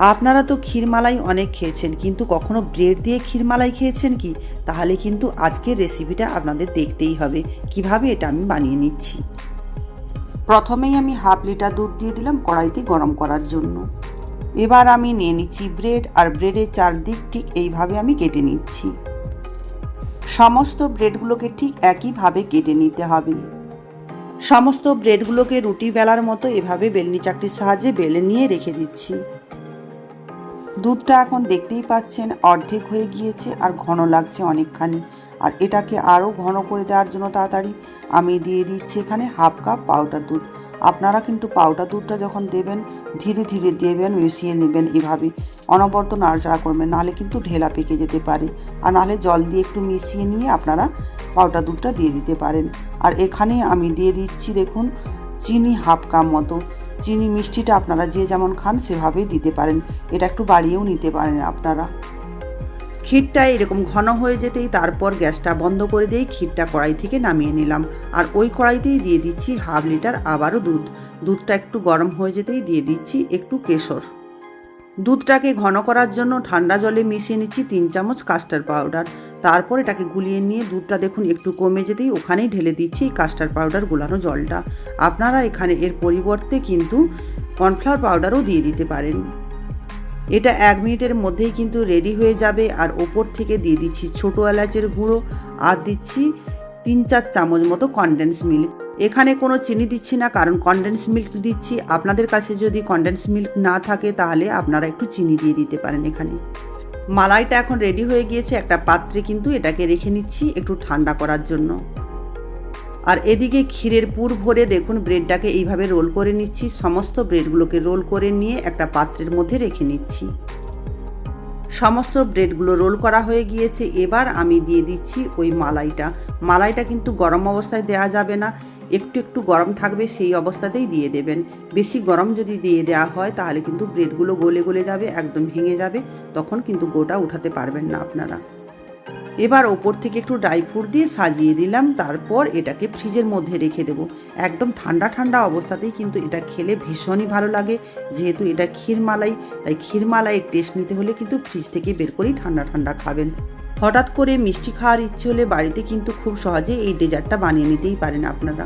আপনারা তো ক্ষীরমালাই অনেক খেয়েছেন, কিন্তু কখনো ব্রেড দিয়ে ক্ষীরমালাই খেয়েছেন কি? তাহলে কিন্তু আজকের রেসিপিটা আপনাদের দেখতেই হবে কিভাবে এটা আমি বানিয়ে নিচ্ছি। প্রথমেই আমি হাফ লিটার দুধ দিয়ে দিলাম কড়াইতে গরম করার জন্য। এবার আমি নিয়ে নিচ্ছি ব্রেড, আর ব্রেডের চারদিক ঠিক এইভাবে আমি কেটে নিচ্ছি। সমস্ত ব্রেডগুলোকে ঠিক একইভাবে কেটে নিতে হবে। সমস্ত ব্রেডগুলোকে রুটি বেলার মতো এভাবে বেলনি চাকটির সাহায্যে বেলে নিয়ে রেখে দিচ্ছি। দুধটা এখন দেখতেই পাচ্ছেন অর্ধেক হয়ে গিয়েছে আর ঘন লাগছে অনেকখানি। আর এটাকে আরও ঘন করে দেওয়ার জন্য তাড়াতাড়ি আমি দিয়ে দিচ্ছি এখানে হাফ কাপ পাউডার দুধ। আপনারা কিন্তু পাউডার দুধটা যখন দেবেন ধীরে ধীরে দেবেন, মিশিয়ে নেবেন এভাবে, অনবরত নাড়াচাড়া করবেন, নাহলে কিন্তু ঢেলা পেকে যেতে পারে। আর নাহলে জল দিয়ে একটু মিশিয়ে নিয়ে আপনারা পাউডার দুধটা দিয়ে দিতে পারেন। আর এখানে আমি দিয়ে দিচ্ছি দেখুন চিনি হাফ কাপ মতো। চিনি মিষ্টিটা আপনারা যে যেমন খান সেভাবেই দিতে পারেন, এটা একটু বাড়িয়েও নিতে পারেন আপনারা। ক্ষীরটা এরকম ঘন হয়ে যেতেই তারপর গ্যাসটা বন্ধ করে দিয়ে ক্ষীরটা কড়াই থেকে নামিয়ে নিলাম। আর ওই কড়াইতেই দিয়ে দিচ্ছি হাফ লিটার আবারও দুধ। দুধটা একটু গরম হয়ে যেতেই দিয়ে দিচ্ছি একটু কেশর। দুধটাকে ঘন করার জন্য ঠান্ডা জলে মিশিয়ে নিচ্ছি 3 চামচ কাস্টার্ড পাউডার। তারপর এটাকে গুলিয়ে নিয়ে দুধটা দেখুন একটু কমে যেতেই ওখানেই ঢেলে দিচ্ছি কাস্টার্ড পাউডার গোলানো জলটা। আপনারা এখানে এর পরিবর্তে কিন্তু কর্নফ্লাওয়ার পাউডারও দিয়ে দিতে পারেন। এটা 1 মিনিটের মধ্যেই কিন্তু রেডি হয়ে যাবে। আর ওপর থেকে দিয়ে দিচ্ছি ছোটো এলাচের গুঁড়ো, আর দিচ্ছি 3-4 চামচ মতো কনডেন্স মিল্ক। এখানে কোনো চিনি দিচ্ছি না, কারণ কনডেন্স মিল্ক দিচ্ছি। আপনাদের কাছে যদি কনডেন্স মিল্ক না থাকে তাহলে আপনারা একটু চিনি দিয়ে দিতে পারেন। এখানে মালাইটা এখন রেডি হয়ে গিয়েছে, একটা পাত্রে কিন্তু এটাকে রেখে নিচ্ছি একটু ঠান্ডা করার জন্য। আর এদিকে ক্ষীরের পুর ভরে দেখুন ব্রেডটাকে এইভাবে রোল করে নিচ্ছি। সমস্ত ব্রেডগুলোকে রোল করে নিয়ে একটা পাত্রের মধ্যে রেখে নিচ্ছি। সমস্ত ব্রেডগুলো রোল করা হয়ে গিয়েছে। এবার আমি দিয়ে দিচ্ছি ওই মালাইটা কিন্তু গরম অবস্থায় দেওয়া যাবে না, একটু একটু গরম থাকবে সেই অবস্থাতেই দিয়ে দেবেন। বেশি গরম যদি দিয়ে দেওয়া হয় তাহলে কিন্তু ব্রেডগুলো গলে গলে যাবে, একদম ভেঙে যাবে, তখন কিন্তু গোটা উঠাতে পারবেন না আপনারা। এবার ওপর থেকে একটু ড্রাই ফ্রুট দিয়ে সাজিয়ে দিলাম। তারপর এটাকে ফ্রিজের মধ্যে রেখে দেবো। একদম ঠান্ডা ঠান্ডা অবস্থাতেই কিন্তু এটা খেলে ভীষণই ভালো লাগে। যেহেতু এটা ক্ষীরমালাই, তাই ক্ষীরমালাইয়ের টেস্ট নিতে হলে কিন্তু ফ্রিজ থেকে বের করেই ঠান্ডা ঠান্ডা খাবেন। হঠাৎ করে মিষ্টি খাওয়ার ইচ্ছে হলে বাড়িতে কিন্তু খুব সহজে এই ডেজার্টটা বানিয়ে নিতেই পারেন আপনারা।